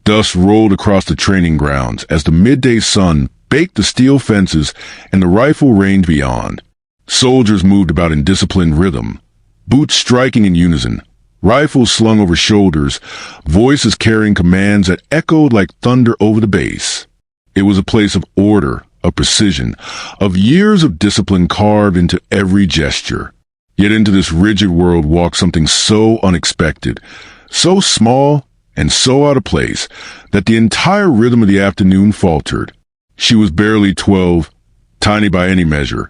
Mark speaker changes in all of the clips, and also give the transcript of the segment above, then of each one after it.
Speaker 1: Dust rolled across the training grounds as the midday sun baked the steel fences and the rifle range beyond. Soldiers moved about in disciplined rhythm, boots striking in unison, rifles slung over shoulders, voices carrying commands that echoed like thunder over the base. It was a place of order, of precision, of years of discipline carved into every gesture. Yet into this rigid world walked something so unexpected, so small and so out of place, that the entire rhythm of the afternoon faltered. She was barely 12, tiny by any measure,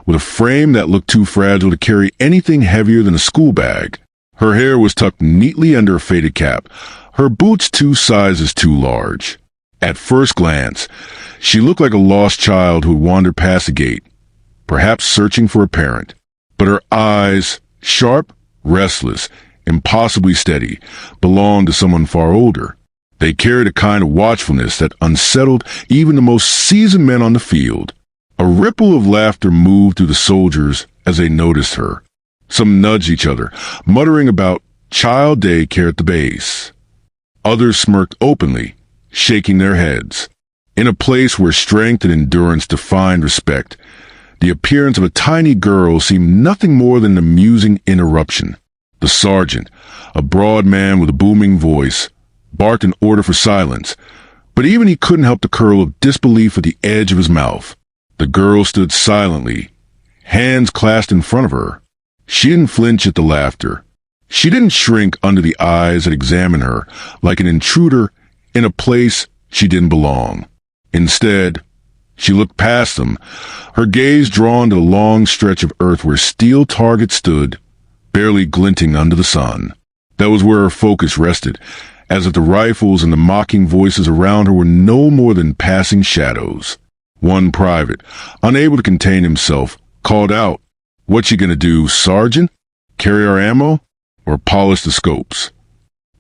Speaker 1: with a frame that looked too fragile to carry anything heavier than a school bag. Her hair was tucked neatly under a faded cap, her boots 2 sizes too large. At first glance, she looked like a lost child who had wandered past the gate, perhaps searching for a parent. But her eyes, sharp, restless, impossibly steady, belonged to someone far older. They carried a kind of watchfulness that unsettled even the most seasoned men on the field. A ripple of laughter moved through the soldiers as they noticed her. Some nudged each other, muttering about child daycare at the base. Others smirked openly, shaking their heads. In a place where strength and endurance defined respect, the appearance of a tiny girl seemed nothing more than an amusing interruption. The sergeant, a broad man with a booming voice, barked an order for silence, but even he couldn't help the curl of disbelief at the edge of his mouth. The girl stood silently, hands clasped in front of her. She didn't flinch at the laughter. She didn't shrink under the eyes that examined her like an intruder in a place she didn't belong. Instead, she looked past them, her gaze drawn to the long stretch of earth where steel targets stood, barely glinting under the sun. That was where her focus rested, as if the rifles and the mocking voices around her were no more than passing shadows. One private, unable to contain himself, called out, "What you gonna do, Sergeant? Carry our ammo? Or polish the scopes?"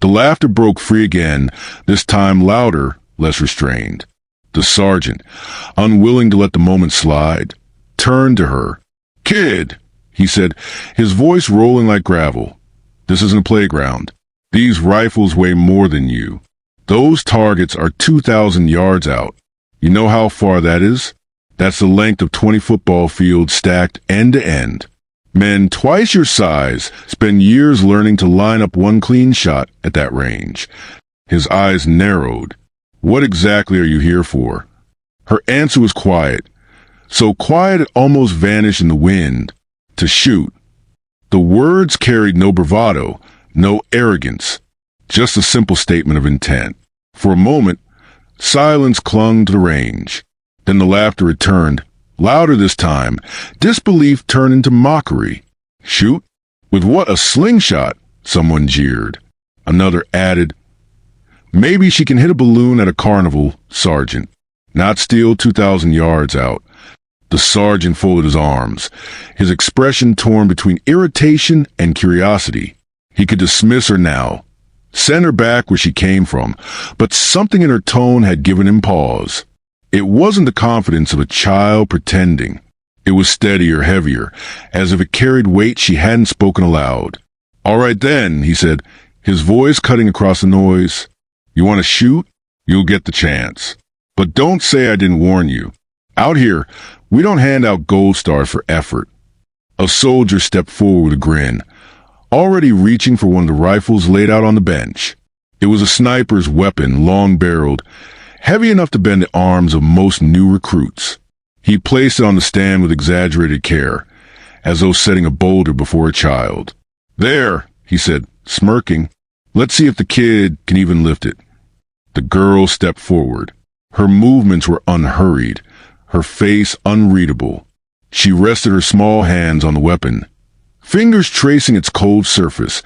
Speaker 1: The laughter broke free again, this time louder, less restrained. The sergeant, unwilling to let the moment slide, turned to her. "Kid," he said, his voice rolling like gravel, "this isn't a playground. These rifles weigh more than you. Those targets are 2,000 yards out. You know how far that is? That's the length of 20 football fields stacked end to end. Men twice your size spend years learning to line up one clean shot at that range." His eyes narrowed. "What exactly are you here for?" Her answer was quiet, so quiet it almost vanished in the wind. "To shoot." The words carried no bravado, no arrogance, just a simple statement of intent. For a moment, silence clung to the range. Then the laughter returned, louder this time. Disbelief turned into mockery. "Shoot? With what, a slingshot?" someone jeered. Another added, "Maybe she can hit a balloon at a carnival, Sergeant. Not still 2,000 yards out." The sergeant folded his arms, his expression torn between irritation and curiosity. He could dismiss her now, send her back where she came from, but something in her tone had given him pause. It wasn't the confidence of a child pretending. It was steadier, heavier, as if it carried weight she hadn't spoken aloud. "All right then," he said, his voice cutting across the noise. "You want to shoot? You'll get the chance. But don't say I didn't warn you. Out here, we don't hand out gold stars for effort." A soldier stepped forward with a grin, already reaching for one of the rifles laid out on the bench. It was a sniper's weapon, long-barreled, heavy enough to bend the arms of most new recruits. He placed it on the stand with exaggerated care, as though setting a boulder before a child. "There," he said, smirking. "Let's see if the kid can even lift it." The girl stepped forward. Her movements were unhurried, her face unreadable. She rested her small hands on the weapon, fingers tracing its cold surface,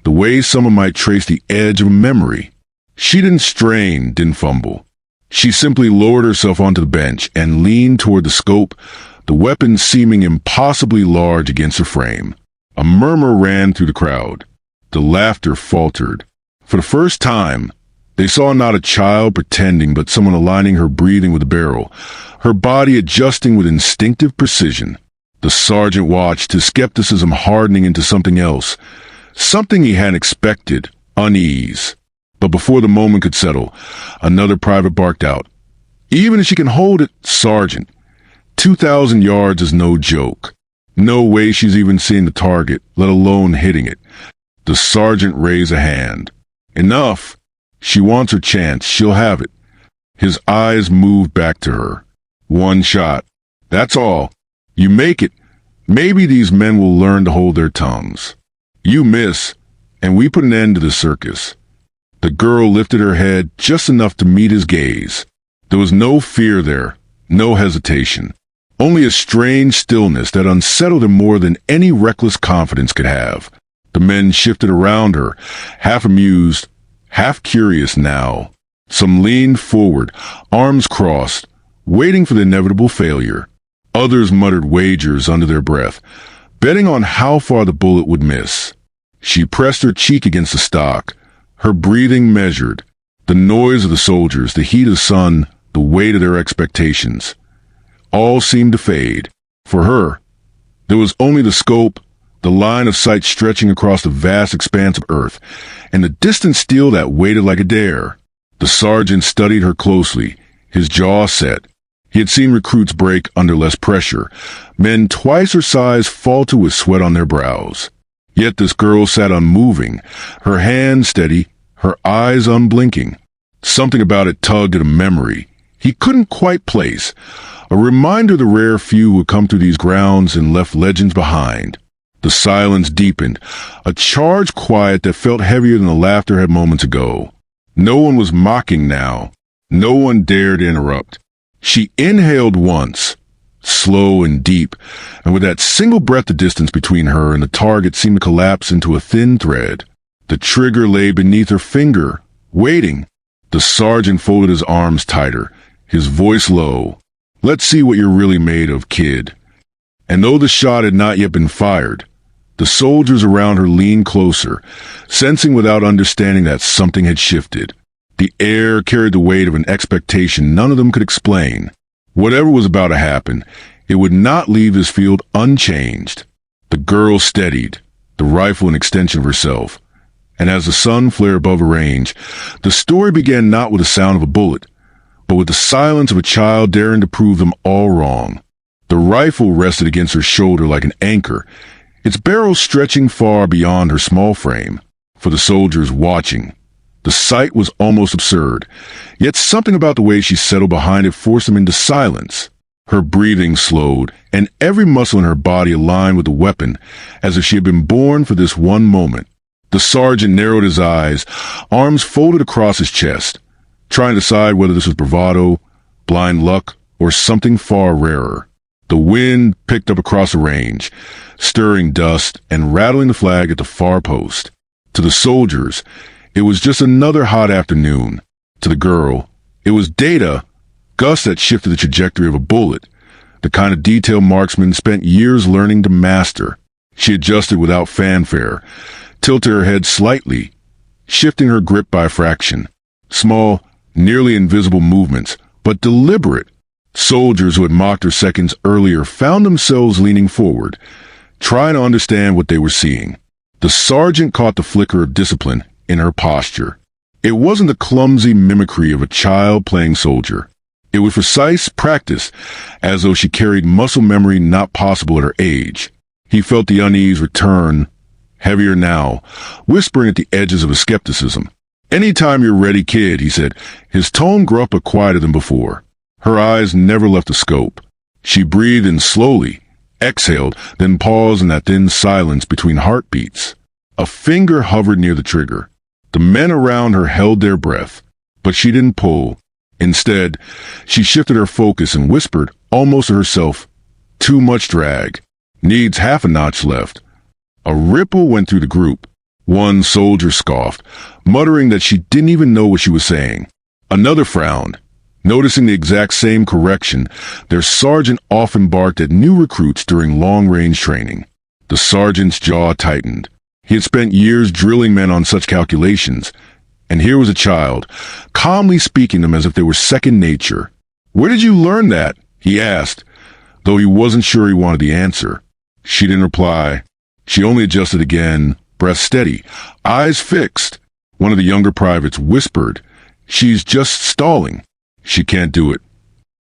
Speaker 1: the way someone might trace the edge of a memory. She didn't strain, didn't fumble. She simply lowered herself onto the bench and leaned toward the scope, the weapon seeming impossibly large against her frame. A murmur ran through the crowd. The laughter faltered. For the first time, they saw not a child pretending, but someone aligning her breathing with the barrel, her body adjusting with instinctive precision. The sergeant watched, his skepticism hardening into something else, something he hadn't expected, unease. But before the moment could settle, another private barked out, "Even if she can hold it, Sergeant, 2,000 yards is no joke. No way she's even seeing the target, let alone hitting it." The sergeant raised a hand. "Enough. She wants her chance. She'll have it." His eyes moved back to her. "One shot. That's all. You make it. Maybe these men will learn to hold their tongues. You miss, and we put an end to the circus." The girl lifted her head just enough to meet his gaze. There was no fear there, no hesitation. Only a strange stillness that unsettled him more than any reckless confidence could have. The men shifted around her, half amused, half curious now. Some leaned forward, arms crossed, waiting for the inevitable failure. Others muttered wagers under their breath, betting on how far the bullet would miss. She pressed her cheek against the stock, her breathing measured. The noise of the soldiers, the heat of the sun, the weight of their expectations, all seemed to fade. For her, there was only the scope, the line of sight stretching across the vast expanse of earth, and the distant steel that waited like a dare. The sergeant studied her closely, his jaw set. He had seen recruits break under less pressure, men twice her size falter with sweat on their brows. Yet this girl sat unmoving, her hands steady, her eyes unblinking. Something about it tugged at a memory he couldn't quite place, a reminder of the rare few who had come through these grounds and left legends behind. The silence deepened, a charged quiet that felt heavier than the laughter had moments ago. No one was mocking now. No one dared interrupt. She inhaled once, slow and deep, and with that single breath the distance between her and the target seemed to collapse into a thin thread. The trigger lay beneath her finger, waiting. The sergeant folded his arms tighter, his voice low. "Let's see what you're really made of, kid." And though the shot had not yet been fired, the soldiers around her leaned closer, sensing without understanding that something had shifted. The air carried the weight of an expectation none of them could explain. Whatever was about to happen, it would not leave this field unchanged. The girl steadied, the rifle an extension of herself. And as the sun flared above her range, the story began not with the sound of a bullet, but with the silence of a child daring to prove them all wrong. The rifle rested against her shoulder like an anchor, its barrel stretching far beyond her small frame. For the soldiers watching, the sight was almost absurd, yet something about the way she settled behind it forced them into silence. Her breathing slowed, and every muscle in her body aligned with the weapon, as if she had been born for this one moment. The sergeant narrowed his eyes, arms folded across his chest, trying to decide whether this was bravado, blind luck, or something far rarer. The wind picked up across the range, stirring dust and rattling the flag at the far post. To the soldiers, it was just another hot afternoon. To the girl, it was data, gusts that shifted the trajectory of a bullet, the kind of detail marksmen spent years learning to master. She adjusted without fanfare, tilted her head slightly, shifting her grip by a fraction. Small, nearly invisible movements, but deliberate. Soldiers who had mocked her seconds earlier found themselves leaning forward, trying to understand what they were seeing. The sergeant caught the flicker of discipline in her posture. It wasn't the clumsy mimicry of a child playing soldier. It was precise practice, as though she carried muscle memory not possible at her age. He felt the unease return, heavier now, whispering at the edges of his skepticism. "Anytime you're ready, kid," he said, his tone gruff but quieter than before. Her eyes never left the scope. She breathed in slowly, exhaled, then paused in that thin silence between heartbeats. A finger hovered near the trigger. The men around her held their breath, but she didn't pull. Instead, she shifted her focus and whispered, almost to herself, "Too much drag. Needs half a notch left." A ripple went through the group. One soldier scoffed, muttering that she didn't even know what she was saying. Another frowned, noticing the exact same correction their sergeant often barked at new recruits during long-range training. The sergeant's jaw tightened. He had spent years drilling men on such calculations, and here was a child, calmly speaking them as if they were second nature. "Where did you learn that?" he asked, though he wasn't sure he wanted the answer. She didn't reply. She only adjusted again, breath steady, eyes fixed. One of the younger privates whispered, "She's just stalling. She can't do it."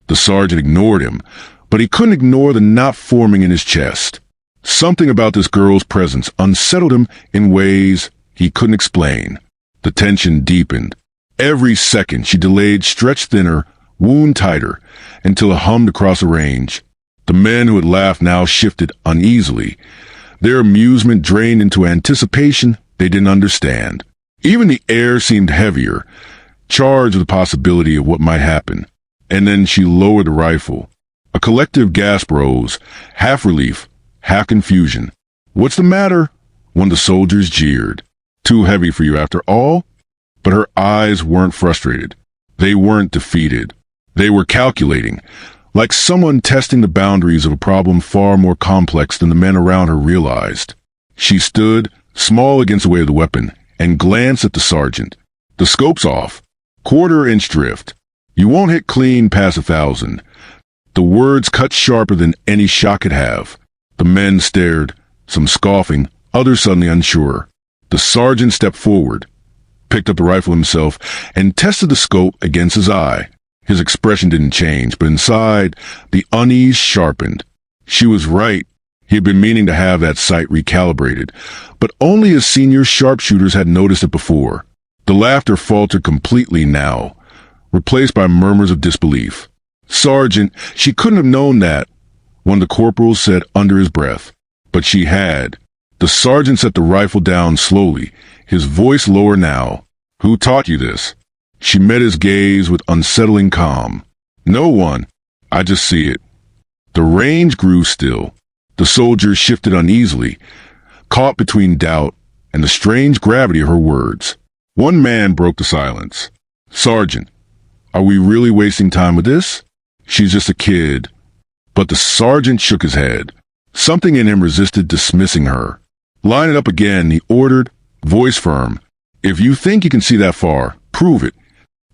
Speaker 1: The sergeant ignored him, but he couldn't ignore the knot forming in his chest. Something about this girl's presence unsettled him in ways he couldn't explain. The tension deepened. Every second she delayed stretched thinner, wound tighter, until it hummed across the range. The men who had laughed now shifted uneasily. Their amusement drained into anticipation they didn't understand. Even the air seemed heavier, charged with the possibility of what might happen. And then she lowered the rifle. A collective gasp rose, half relief, half confusion. "What's the matter?" one of the soldiers jeered. "Too heavy for you after all?" But her eyes weren't frustrated. They weren't defeated. They were calculating, like someone testing the boundaries of a problem far more complex than the men around her realized. She stood, small against the weight of the weapon, and glanced at the sergeant. "The scope's off. Quarter-inch drift. You won't hit clean past 1,000. The words cut sharper than any shot could have. The men stared, some scoffing, others suddenly unsure. The sergeant stepped forward, picked up the rifle himself, and tested the scope against his eye. His expression didn't change, but inside, the unease sharpened. She was right. He had been meaning to have that sight recalibrated, but only his senior sharpshooters had noticed it before. The laughter faltered completely now, replaced by murmurs of disbelief. "Sergeant, she couldn't have known that," one of the corporals said under his breath. But she had. The sergeant set the rifle down slowly, his voice lower now. "Who taught you this?" She met his gaze with unsettling calm. "No one. I just see it." The range grew still. The soldiers shifted uneasily, caught between doubt and the strange gravity of her words. One man broke the silence. "Sergeant, are we really wasting time with this? She's just a kid." But the sergeant shook his head. Something in him resisted dismissing her. "Line it up again," he ordered, voice firm. "If you think you can see that far, prove it."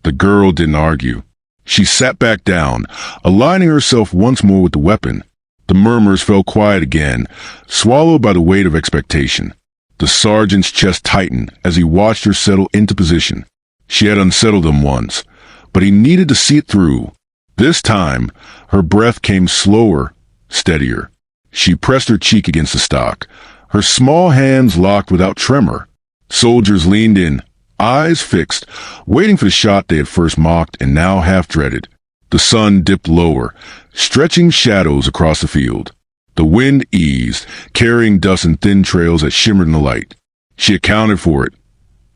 Speaker 1: The girl didn't argue. She sat back down, aligning herself once more with the weapon. The murmurs fell quiet again, swallowed by the weight of expectation. The sergeant's chest tightened as he watched her settle into position. She had unsettled him once, but he needed to see it through. This time, her breath came slower, steadier. She pressed her cheek against the stock, her small hands locked without tremor. Soldiers leaned in, eyes fixed, waiting for the shot they had first mocked and now half-dreaded. The sun dipped lower, stretching shadows across the field. The wind eased, carrying dust in thin trails that shimmered in the light. She accounted for it,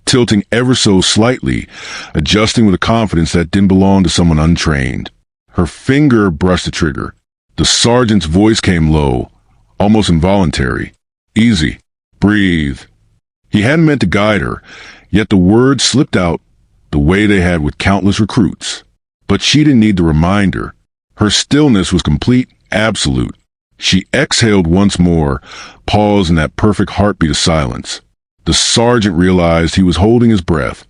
Speaker 1: tilting ever so slightly, adjusting with a confidence that didn't belong to someone untrained. Her finger brushed the trigger. The sergeant's voice came low, almost involuntary. "Easy. Breathe." He hadn't meant to guide her, yet the words slipped out the way they had with countless recruits. But she didn't need the reminder. Her stillness was complete, absolute. She exhaled once more, paused in that perfect heartbeat of silence. The sergeant realized he was holding his breath,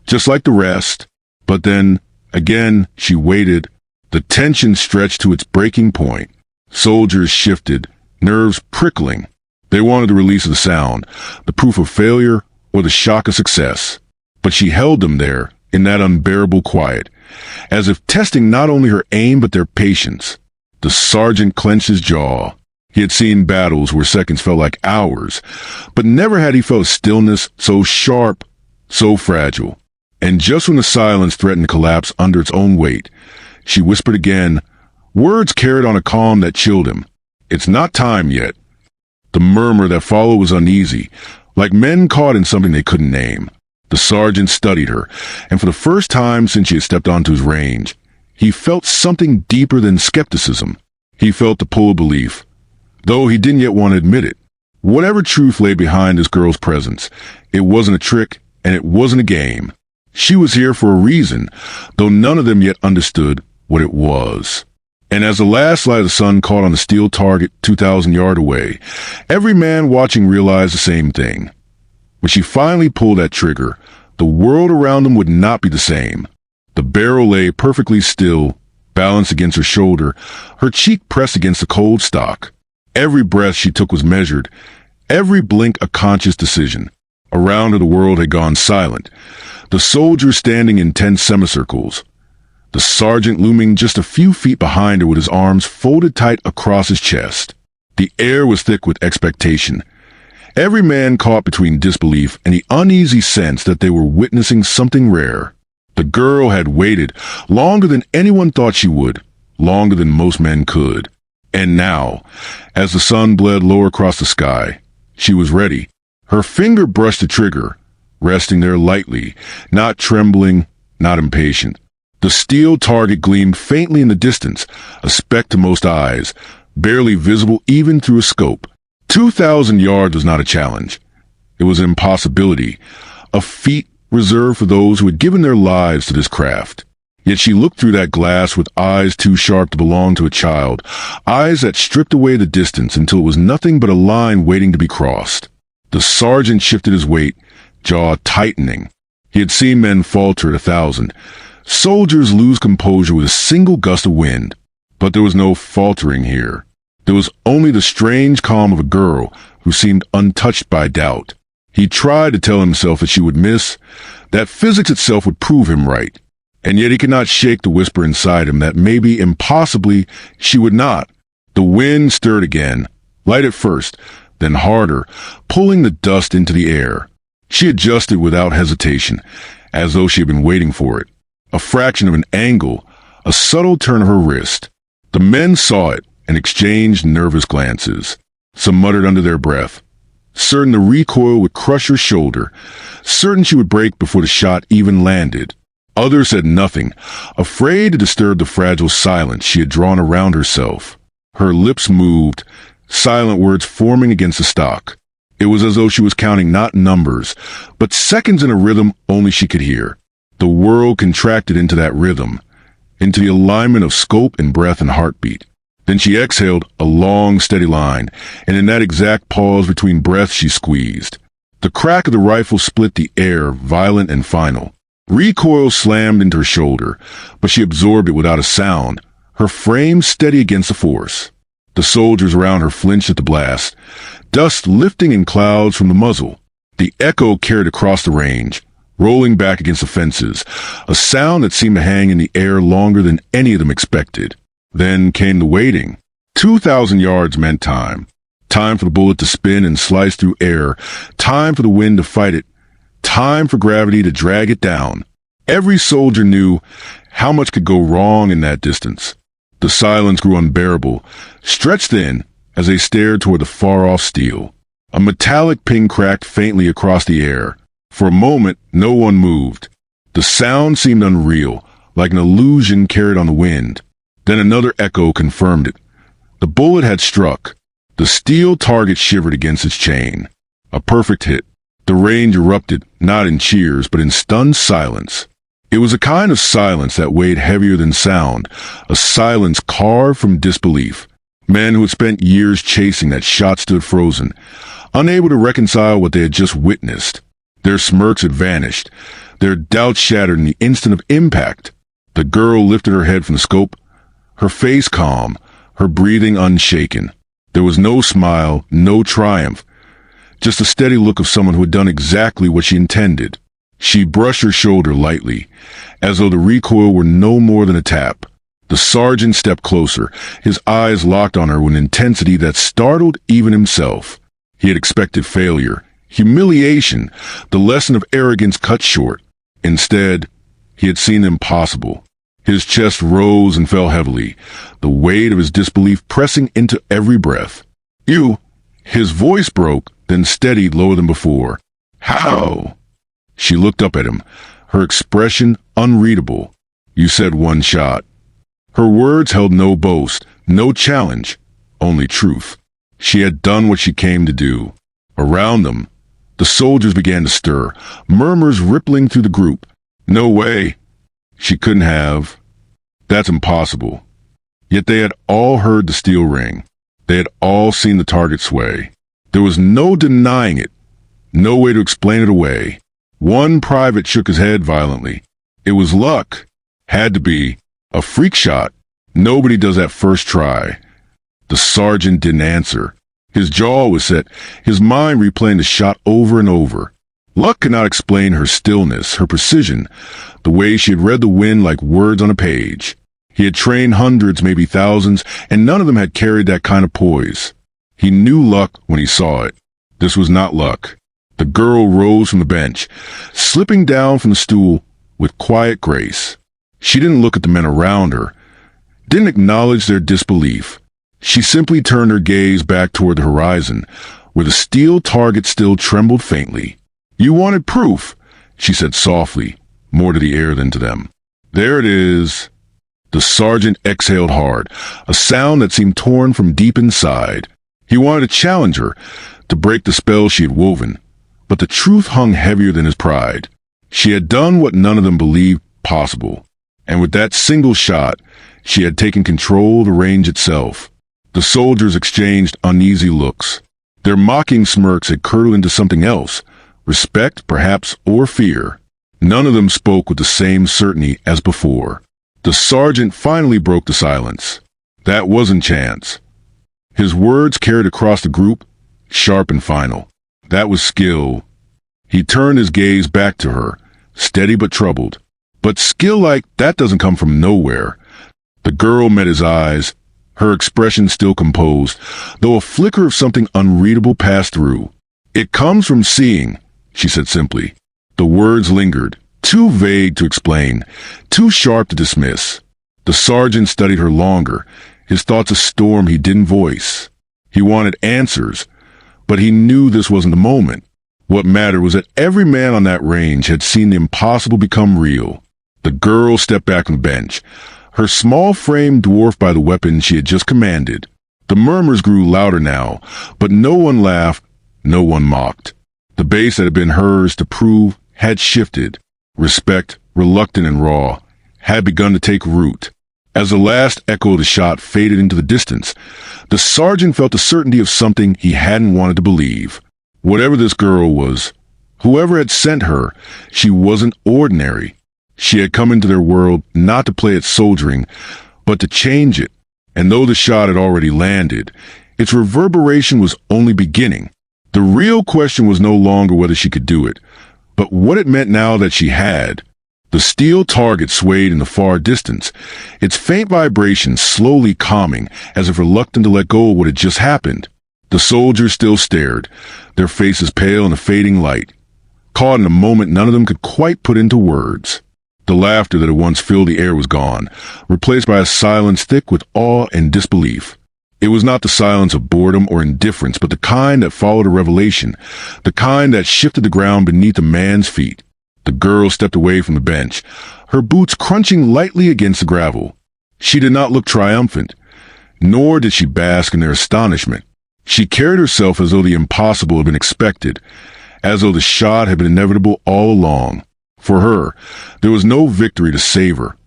Speaker 1: just like the rest. But then, again, she waited. The tension stretched to its breaking point. Soldiers shifted, nerves prickling. They wanted the release of the sound, the proof of failure or the shock of success. But she held them there, in that unbearable quiet, as if testing not only her aim but their patience. The sergeant clenched his jaw. He had seen battles where seconds felt like hours, but never had he felt stillness so sharp, so fragile. And just when the silence threatened to collapse under its own weight, she whispered again, words carried on a calm that chilled him. "It's not time yet." The murmur that followed was uneasy, like men caught in something they couldn't name. The sergeant studied her, and for the first time since she had stepped onto his range, he felt something deeper than skepticism. He felt the pull of belief, though he didn't yet want to admit it. Whatever truth lay behind this girl's presence, it wasn't a trick, and it wasn't a game. She was here for a reason, though none of them yet understood what it was. And as the last light of the sun caught on the steel target 2,000 yards away, every man watching realized the same thing. When she finally pulled that trigger, the world around them would not be the same. The barrel lay perfectly still, balanced against her shoulder, her cheek pressed against the cold stock. Every breath she took was measured, every blink a conscious decision. Around her the world had gone silent, the soldiers standing in tense semicircles, the sergeant looming just a few feet behind her with his arms folded tight across his chest. The air was thick with expectation. Every man caught between disbelief and the uneasy sense that they were witnessing something rare. The girl had waited longer than anyone thought she would, longer than most men could. And now, as the sun bled lower across the sky, she was ready. Her finger brushed the trigger, resting there lightly, not trembling, not impatient. The steel target gleamed faintly in the distance, a speck to most eyes, barely visible even through a scope. 2,000 yards was not a challenge. It was an impossibility, a feat reserved for those who had given their lives to this craft. Yet she looked through that glass with eyes too sharp to belong to a child, eyes that stripped away the distance until it was nothing but a line waiting to be crossed. The sergeant shifted his weight, jaw tightening. He had seen men falter at 1,000, soldiers lose composure with a single gust of wind. But there was no faltering here. There was only the strange calm of a girl who seemed untouched by doubt. He tried to tell himself that she would miss, that physics itself would prove him right. And yet he could not shake the whisper inside him that maybe, impossibly, she would not. The wind stirred again, light at first, then harder, pulling the dust into the air. She adjusted without hesitation, as though she had been waiting for it. A fraction of an angle, a subtle turn of her wrist. The men saw it and exchanged nervous glances. Some muttered under their breath, certain the recoil would crush her shoulder, certain she would break before the shot even landed. Others said nothing, afraid to disturb the fragile silence she had drawn around herself. Her lips moved, silent words forming against the stock. It was as though she was counting not numbers, but seconds in a rhythm only she could hear. The world contracted into that rhythm, into the alignment of scope and breath and heartbeat. Then she exhaled a long, steady line, and in that exact pause between breaths she squeezed. The crack of the rifle split the air, violent and final. Recoil slammed into her shoulder, but she absorbed it without a sound, her frame steady against the force. The soldiers around her flinched at the blast, dust lifting in clouds from the muzzle. The echo carried across the range, rolling back against the fences, a sound that seemed to hang in the air longer than any of them expected. Then came the waiting. 2,000 yards meant time. Time for the bullet to spin and slice through air, time for the wind to fight it, time for gravity to drag it down. Every soldier knew how much could go wrong in that distance. The silence grew unbearable, stretched thin as they stared toward the far-off steel. A metallic ping cracked faintly across the air. For a moment, no one moved. The sound seemed unreal, like an illusion carried on the wind. Then another echo confirmed it. The bullet had struck. The steel target shivered against its chain. A perfect hit. The range erupted, not in cheers, but in stunned silence. It was a kind of silence that weighed heavier than sound, a silence carved from disbelief. Men who had spent years chasing that shot stood frozen, unable to reconcile what they had just witnessed. Their smirks had vanished, their doubts shattered in the instant of impact. The girl lifted her head from the scope, her face calm, her breathing unshaken. There was no smile, no triumph, just a steady look of someone who had done exactly what she intended. She brushed her shoulder lightly, as though the recoil were no more than a tap. The sergeant stepped closer, his eyes locked on her with an intensity that startled even himself. He had expected failure, humiliation, the lesson of arrogance cut short. Instead, he had seen the impossible. His chest rose and fell heavily, the weight of his disbelief pressing into every breath. "You!" His voice broke, then steadied lower than before. "How?" She looked up at him, her expression unreadable. "You said one shot." Her words held no boast, no challenge, only truth. She had done what she came to do. Around them, the soldiers began to stir, murmurs rippling through the group. "No way. She couldn't have. That's impossible." Yet they had all heard the steel ring. They had all seen the target sway. There was no denying it, no way to explain it away. One private shook his head violently. It was luck. Had to be. A freak shot. Nobody does that first try. The sergeant didn't answer. His jaw was set, his mind replaying the shot over and over. Luck could not explain her stillness, her precision, the way she had read the wind like words on a page. He had trained hundreds, maybe thousands, and none of them had carried that kind of poise. He knew luck when he saw it. This was not luck. The girl rose from the bench, slipping down from the stool with quiet grace. She didn't look at the men around her, didn't acknowledge their disbelief. She simply turned her gaze back toward the horizon, where the steel target still trembled faintly. "You wanted proof," she said softly, more to the air than to them. "There it is." The sergeant exhaled hard, a sound that seemed torn from deep inside. He wanted to challenge her, to break the spell she had woven, but the truth hung heavier than his pride. She had done what none of them believed possible, and with that single shot, she had taken control of the range itself. The soldiers exchanged uneasy looks. Their mocking smirks had curdled into something else, respect, perhaps, or fear. None of them spoke with the same certainty as before. The sergeant finally broke the silence. That wasn't chance. His words carried across the group, sharp and final. That was skill. He turned his gaze back to her, steady but troubled. But skill like that doesn't come from nowhere. The girl met his eyes, her expression still composed, though a flicker of something unreadable passed through. "It comes from seeing," she said simply. The words lingered, too vague to explain, too sharp to dismiss. The sergeant studied her longer, his thoughts a storm he didn't voice. He wanted answers, but he knew this wasn't the moment. What mattered was that every man on that range had seen the impossible become real. The girl stepped back from the bench, her small frame dwarfed by the weapon she had just commanded. The murmurs grew louder now, but no one laughed, no one mocked. The base that had been hers to prove had shifted. Respect, reluctant and raw, had begun to take root. As the last echo of the shot faded into the distance, the sergeant felt the certainty of something he hadn't wanted to believe. Whatever this girl was, whoever had sent her, she wasn't ordinary. She had come into their world not to play at soldiering, but to change it. And though the shot had already landed, its reverberation was only beginning. The real question was no longer whether she could do it, but what it meant now that she had. The steel target swayed in the far distance, its faint vibration slowly calming, as if reluctant to let go of what had just happened. The soldiers still stared, their faces pale in the fading light, caught in a moment none of them could quite put into words. The laughter that had once filled the air was gone, replaced by a silence thick with awe and disbelief. It was not the silence of boredom or indifference, but the kind that followed a revelation, the kind that shifted the ground beneath a man's feet. The girl stepped away from the bench, her boots crunching lightly against the gravel. She did not look triumphant, nor did she bask in their astonishment. She carried herself as though the impossible had been expected, as though the shot had been inevitable all along. For her, there was no victory to savor,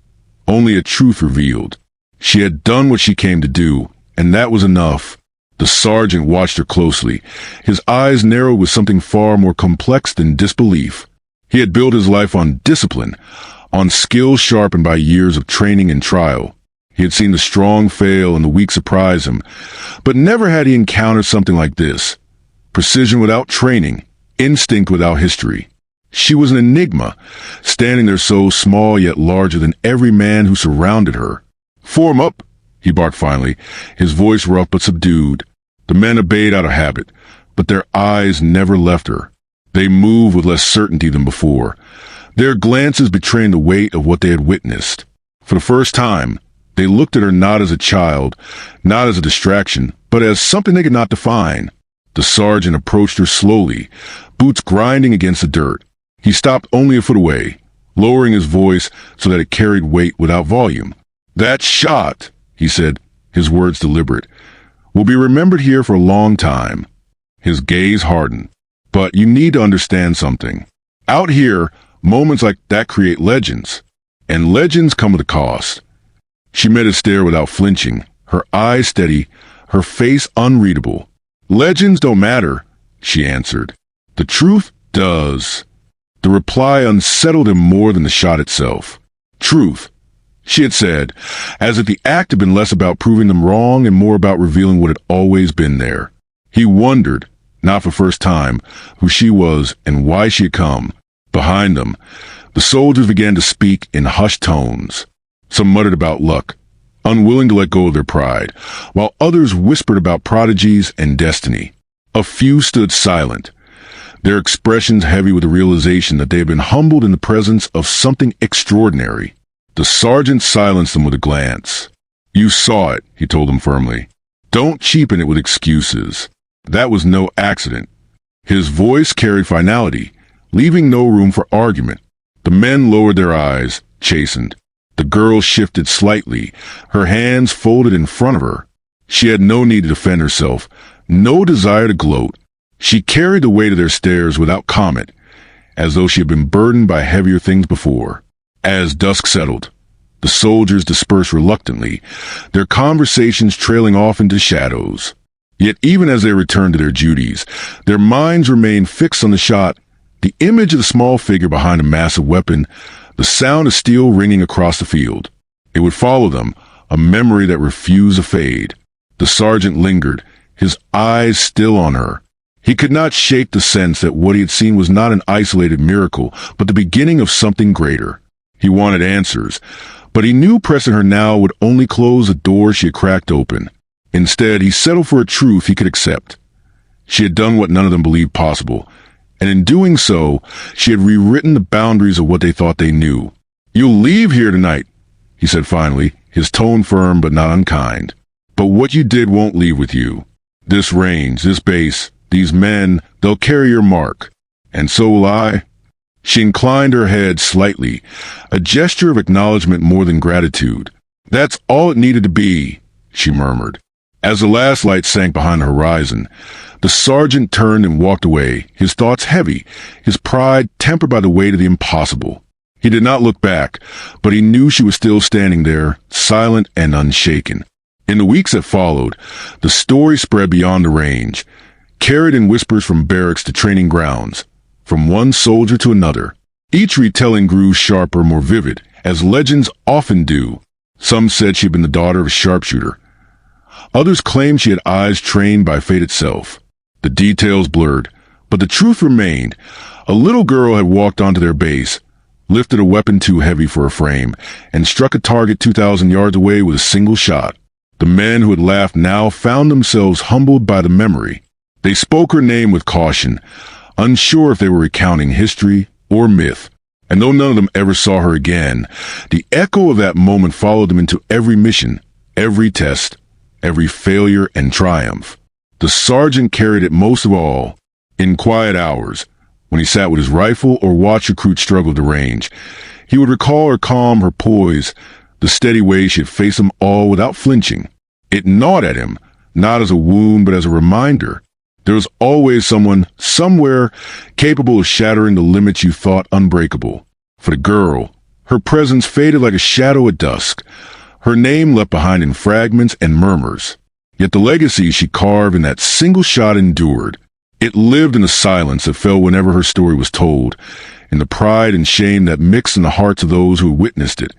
Speaker 1: only a truth revealed. She had done what she came to do, and that was enough. The sergeant watched her closely, his eyes narrowed with something far more complex than disbelief. He had built his life on discipline, on skill sharpened by years of training and trial. He had seen the strong fail and the weak surprise him, but never had he encountered something like this. Precision without training, instinct without history. She was an enigma, standing there so small yet larger than every man who surrounded her. "Form up," he barked finally, his voice rough but subdued. The men obeyed out of habit, but their eyes never left her. They moved with less certainty than before, their glances betraying the weight of what they had witnessed. For the first time, they looked at her not as a child, not as a distraction, but as something they could not define. The sergeant approached her slowly, boots grinding against the dirt. He stopped only a foot away, lowering his voice so that it carried weight without volume. "That shot," he said, his words deliberate, "will be remembered here for a long time." His gaze hardened. "But you need to understand something. Out here, moments like that create legends, and legends come with a cost." She met his stare without flinching, her eyes steady, her face unreadable. "Legends don't matter," she answered. "The truth does." The reply unsettled him more than the shot itself. "Truth," she had said, as if the act had been less about proving them wrong and more about revealing what had always been there. He wondered, not for the first time, who she was and why she had come. Behind them, the soldiers began to speak in hushed tones. Some muttered about luck, unwilling to let go of their pride, while others whispered about prodigies and destiny. A few stood silent, their expressions heavy with the realization that they had been humbled in the presence of something extraordinary. The sergeant silenced them with a glance. "You saw it," he told them firmly. "Don't cheapen it with excuses. That was no accident." His voice carried finality, leaving no room for argument. The men lowered their eyes, chastened. The girl shifted slightly, her hands folded in front of her. She had no need to defend herself, no desire to gloat. She carried the weight of their stares without comment, as though she had been burdened by heavier things before. As dusk settled, the soldiers dispersed reluctantly, their conversations trailing off into shadows. Yet even as they returned to their duties, their minds remained fixed on the shot, the image of the small figure behind a massive weapon, the sound of steel ringing across the field. It would follow them, a memory that refused to fade. The sergeant lingered, his eyes still on her. He could not shake the sense that what he had seen was not an isolated miracle, but the beginning of something greater. He wanted answers, but he knew pressing her now would only close the door she had cracked open. Instead, he settled for a truth he could accept. She had done what none of them believed possible, and in doing so, she had rewritten the boundaries of what they thought they knew. "You'll leave here tonight," he said finally, his tone firm but not unkind. "But what you did won't leave with you. This range, this base, these men, they'll carry your mark. And so will I." She inclined her head slightly, a gesture of acknowledgement more than gratitude. "That's all it needed to be," she murmured. As the last light sank behind the horizon, the sergeant turned and walked away, his thoughts heavy, his pride tempered by the weight of the impossible. He did not look back, but he knew she was still standing there, silent and unshaken. In the weeks that followed, the story spread beyond the range, carried in whispers from barracks to training grounds, from one soldier to another. Each retelling grew sharper, more vivid, as legends often do. Some said she had been the daughter of a sharpshooter. Others claimed she had eyes trained by fate itself. The details blurred, but the truth remained. A little girl had walked onto their base, lifted a weapon too heavy for her frame, and struck a target 2,000 yards away with a single shot. The men who had laughed now found themselves humbled by the memory. They spoke her name with caution, unsure if they were recounting history or myth. And though none of them ever saw her again, the echo of that moment followed them into every mission, every test, every failure and triumph. The sergeant carried it most of all. In quiet hours, when he sat with his rifle or watched recruits struggle to range, he would recall her calm, her poise, the steady way she had faced them all without flinching. It gnawed at him, not as a wound but as a reminder. There was always someone, somewhere, capable of shattering the limits you thought unbreakable. For the girl, her presence faded like a shadow at dusk, her name left behind in fragments and murmurs. Yet the legacy she carved in that single shot endured. It lived in the silence that fell whenever her story was told, in the pride and shame that mixed in the hearts of those who witnessed it,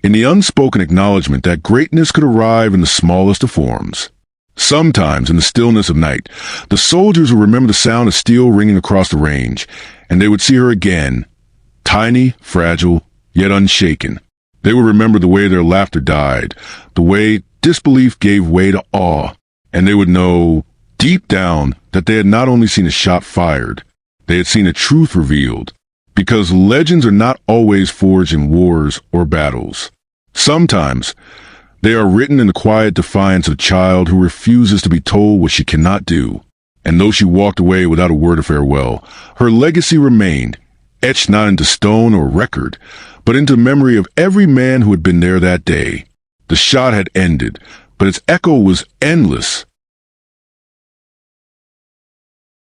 Speaker 1: in the unspoken acknowledgement that greatness could arrive in the smallest of forms. Sometimes, in the stillness of night, the soldiers would remember the sound of steel ringing across the range, and they would see her again, tiny, fragile, yet unshaken. They would remember the way their laughter died, the way disbelief gave way to awe, and they would know, deep down, that they had not only seen a shot fired, they had seen a truth revealed, because legends are not always forged in wars or battles. Sometimes, they are written in the quiet defiance of a child who refuses to be told what she cannot do. And though she walked away without a word of farewell, her legacy remained, etched not into stone or record, but into the memory of every man who had been there that day. The shot had ended, but its echo was endless,